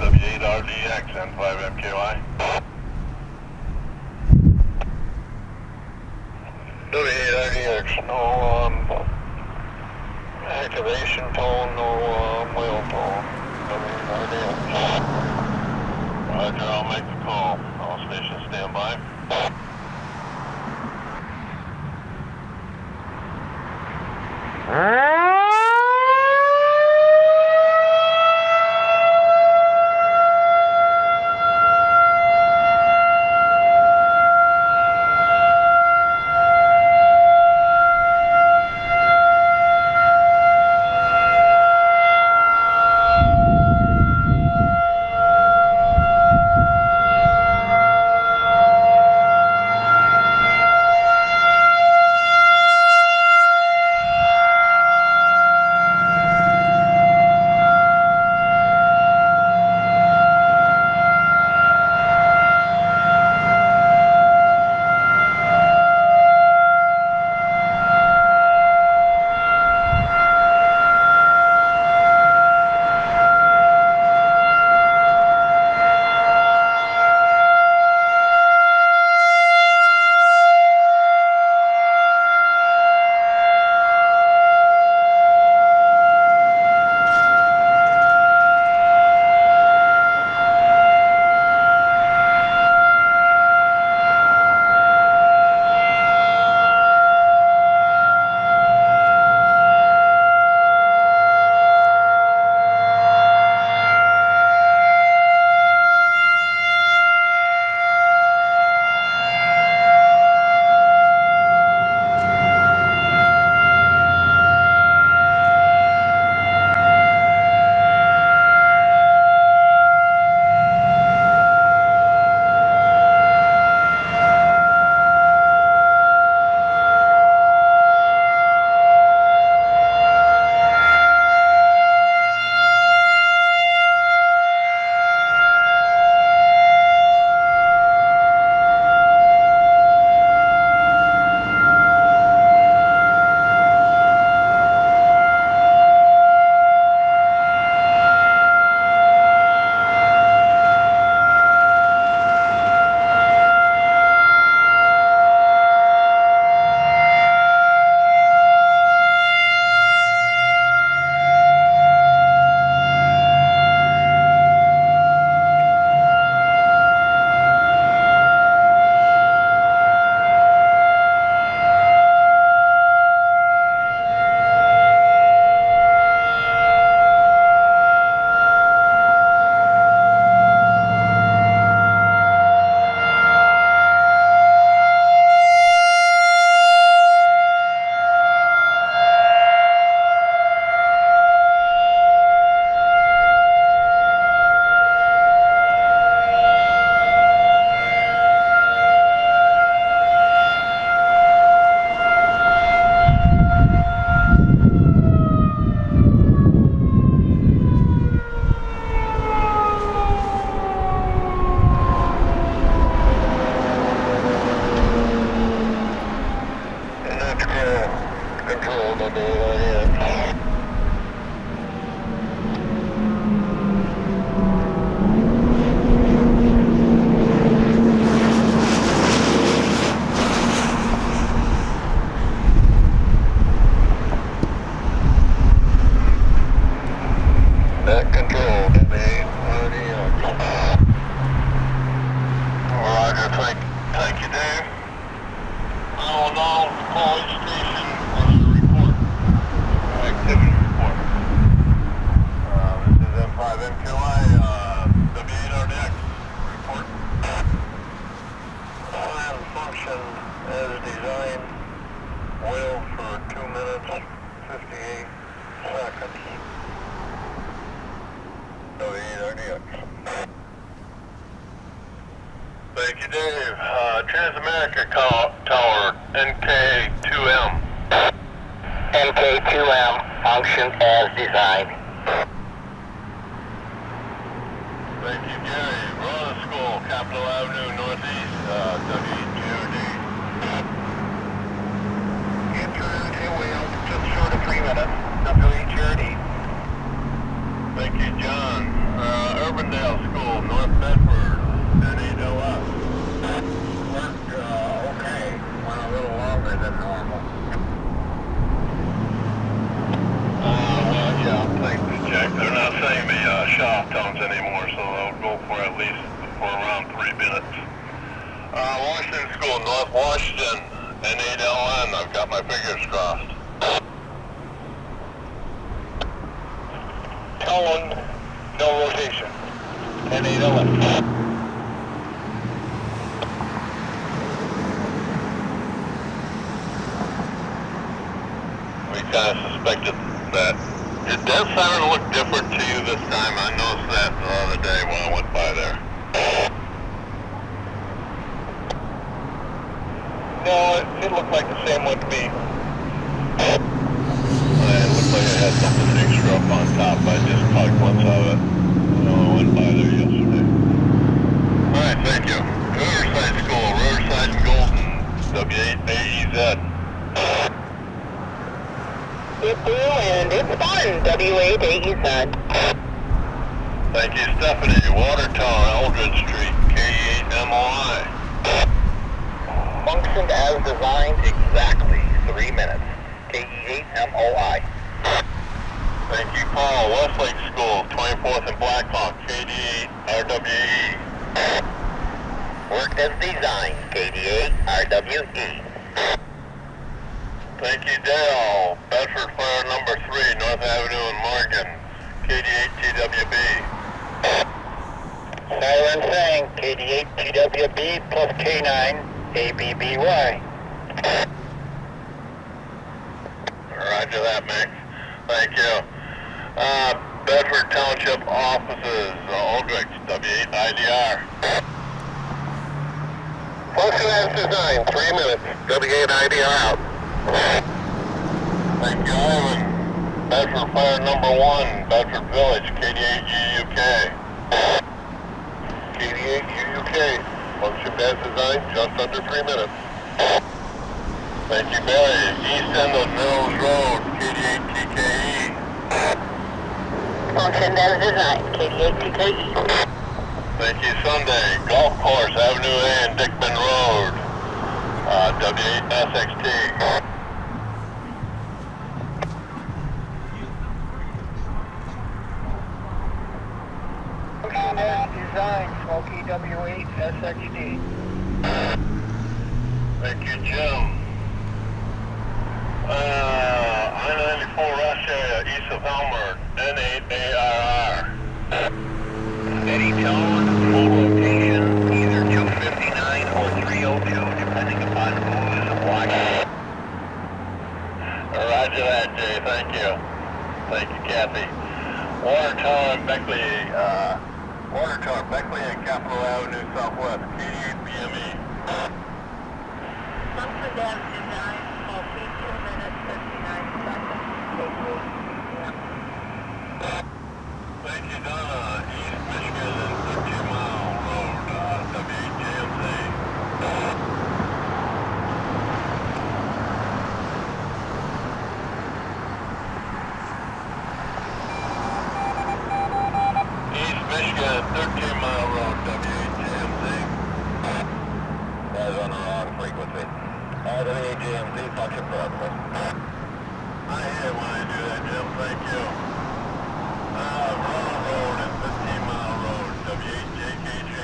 W8RDX and 5MKY. W8RDX, no activation tone, no wheel tone. W8RDX. Roger, I'll make the call. All stations stand by. Thank you, Dave. Transamerica Tower, NK2M. NK2M, function as designed. Thank you, Gary. Rona School, Capitol Avenue, Northeast, W2D. Enter wheel, just short of 3 minutes, W2D. Thank you, John. Urbandale Bedford, N8LS. Worked okay. Went a little longer than normal. Well, yeah, thanks, Jack. They're not sending me shop tones anymore, so they'll go for at least for around 3 minutes. Washington School, North Washington, N8LN. I've got my fingers crossed. Tone, no rotation. N8LS. We kind of suspected that. Did that siren look different to you this time? I noticed that the other day when I went by there. No, it looked like the same one to me. It looked like it had something extra up on top. I just caught a glimpse of it when I went by there yesterday. Alright, thank you. Riverside School, Riverside and Golden, W8AEZ. It's blue and it's fun, W8AEZ. Thank you, Stephanie. Watertown, Eldridge Street, K8MOI. Functioned as designed exactly 3 minutes. KE8MOI. Thank you, Paul. Westlake School, 24th and Blackhawk, KD8RWE. Worked as designed. KD8RWE. Thank you, Dale. Bedford Fire number 3, North Avenue in Morgan, KD8TWB. Siren saying KD8TWB plus K9ABBY. Roger that, Max. Thank you. Bedford Township Offices, Aldrich, W8IDR. Function as designed. 3 minutes. W8IDR out. Thank you, Ivan. Bedford Fire number 1, Bedford Village, KD8UUK. KD8UUK. Function as designed, just under 3 minutes. Thank you, Barry. East end of Mills Road, KD8TKE. Functioned as designed, KD8TKE. Thank you, Sunday. Golf Course, Avenue A and Dickman Road, W8SXT. Function as designed. Smoky W8SXD. Thank you, Jim. I-94 rush area, east of Elmer, N8ARR. Steady tone, full rotation, either 259 or 302, depending upon who is watching. Roger that, Jay. Thank you. Thank you, Kathy. Watertown, Beckley and Capitol Avenue Southwest, KD8BME. Functioned as designed, okay, 2 minutes, 59 seconds, KD8TKE. Thank you, Donna. East Michigan and 13 Mile Road, W8JMZ. East Michigan, 13 Mile Road, W8JMZ. That is on the wrong frequency. W8JMZ function properly. I hate when I do that, Jim. Thank you. Road Road and 15 Mile Road, W8JKG.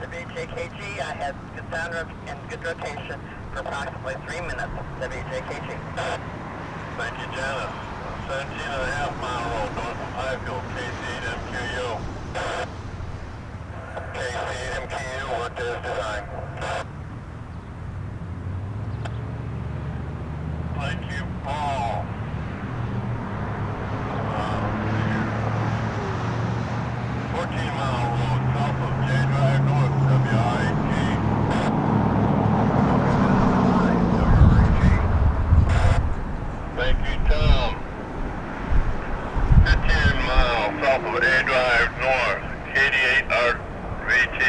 WJKG, I had good sound and good rotation for approximately 3 minutes, WJKG. Thank you, Janice. 17.5 Mile Road, north of Pennfield, KC8MQU. KC8MQU worked as designed. Thank you, Paul. 14 Mile Road, south of J Drive North, WRAG. Thank you, Tom. 15 Mile south of A Drive North, KD8RVT.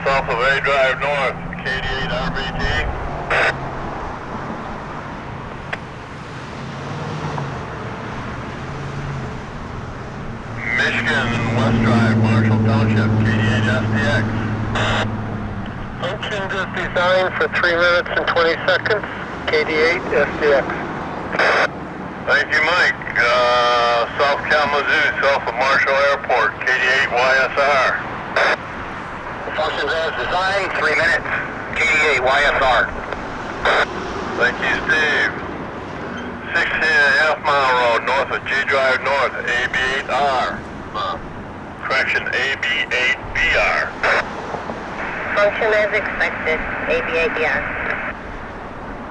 South of A Drive North, KD8 RBT. Michigan West Drive, Marshall Township, KD8 SDX. Functions as designed for 3 minutes and 20 seconds, KD8 SDX. Thank you, Mike. South Kalamazoo, south of Marshall Airport, KD8 YSR. Functions as designed, 3 minutes. KD8 YSR. Thank you, Steve. 16.5 mile road north of G Drive North, AB8R. Correction, AB8BR. Function as expected, AB8BR.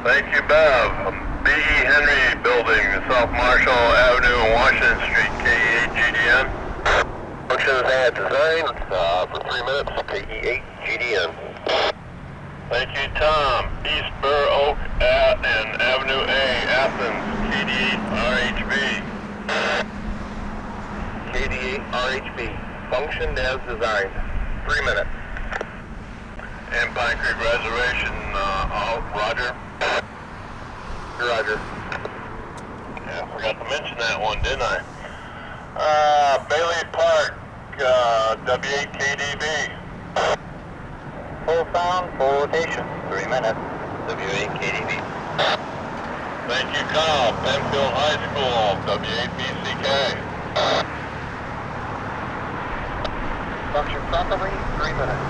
Thank you, Bev. B.E. Henry Building, South Marshall Avenue and Washington Street, KE8 GDN. Functions as designed for 3 minutes. KD8 GDN. Thank you, Tom. East Burr Oak and Avenue A, Athens, KD8 RHB. KD8 RHB. Functioned as designed. 3 minutes. And Pine Creek Reservation, Roger. Roger. Yeah, I forgot to mention that one, didn't I? Bailey Park, W8KDB. Full sound, full rotation. 3 minutes. W8KDB. Thank you, Kyle. Pennfield High School, W8BCK. Function properly, 3 minutes.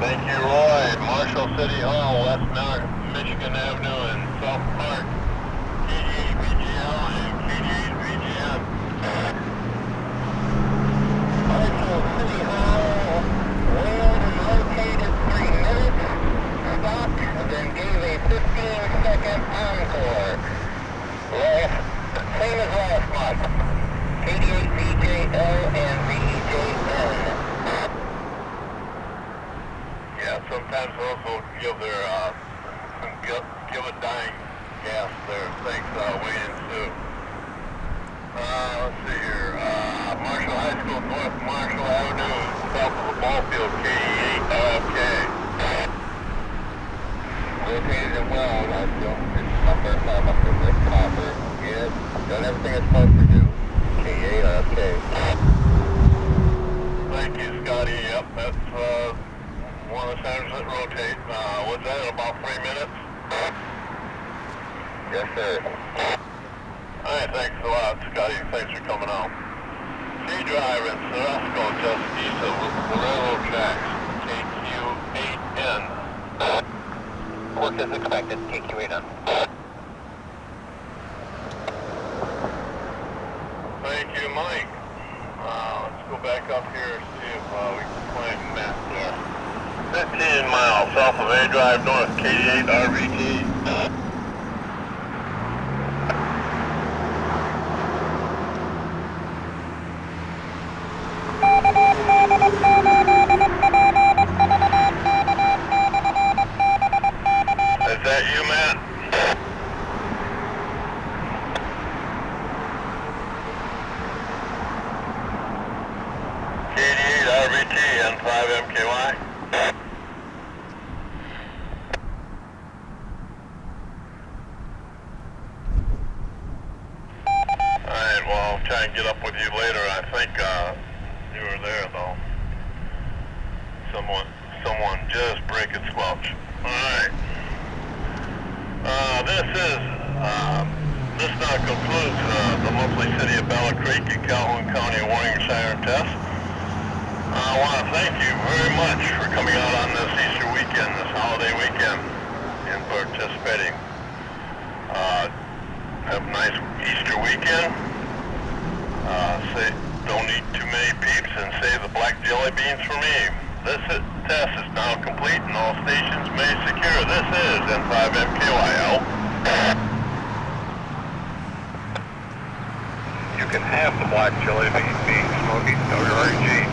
Thank you, Roy. Marshall City Hall, West Michigan Avenue and South Park, KD8 VGL and KD8 VGN. Marshall City Hall, rolled and rotated 3 minutes, stopped, and then gave a 15-second encore. Same as last month. KD8 VJL and VJN. Yeah, sometimes also give their give a dying gas there. Thanks, Wayne and Sue. Let's see here. Marshall High School, North Marshall Avenue, south of the ball field, KE8 RFK. Rotated it well, that's it's up there, up there, with copper. Yeah, done everything it's supposed to do. KA RFK. Thank you, Scotty. Yep, that's one of the centers that rotate. Was that in about 3 minutes? Yes, sir. Alright, thanks a lot, Scotty. Thanks for coming out. G Drive in Sarasco, just east of the railroad tracks, KQ8N. Work as expected, KQ8N. Thank you, Mike. Let's go back up here and see if we can find a map there. 15 miles south of A Drive North, KD8 RVT. Is that you, Matt? KD8 RVT N5MKY. Alright, well, I'll try and get up with you later. I think you were there, though. Someone just break it squelch. Alright. This now concludes the lovely city of Bella Creek and Calhoun County warning siren test. I want to thank you very much for coming out on this Easter weekend, this holiday weekend, and participating. Have a nice Easter weekend. Don't eat too many peeps and save the black jelly beans for me. This test is now complete and all stations may secure. This is N5MKYL. You can have the black jelly bean being smoking WRG.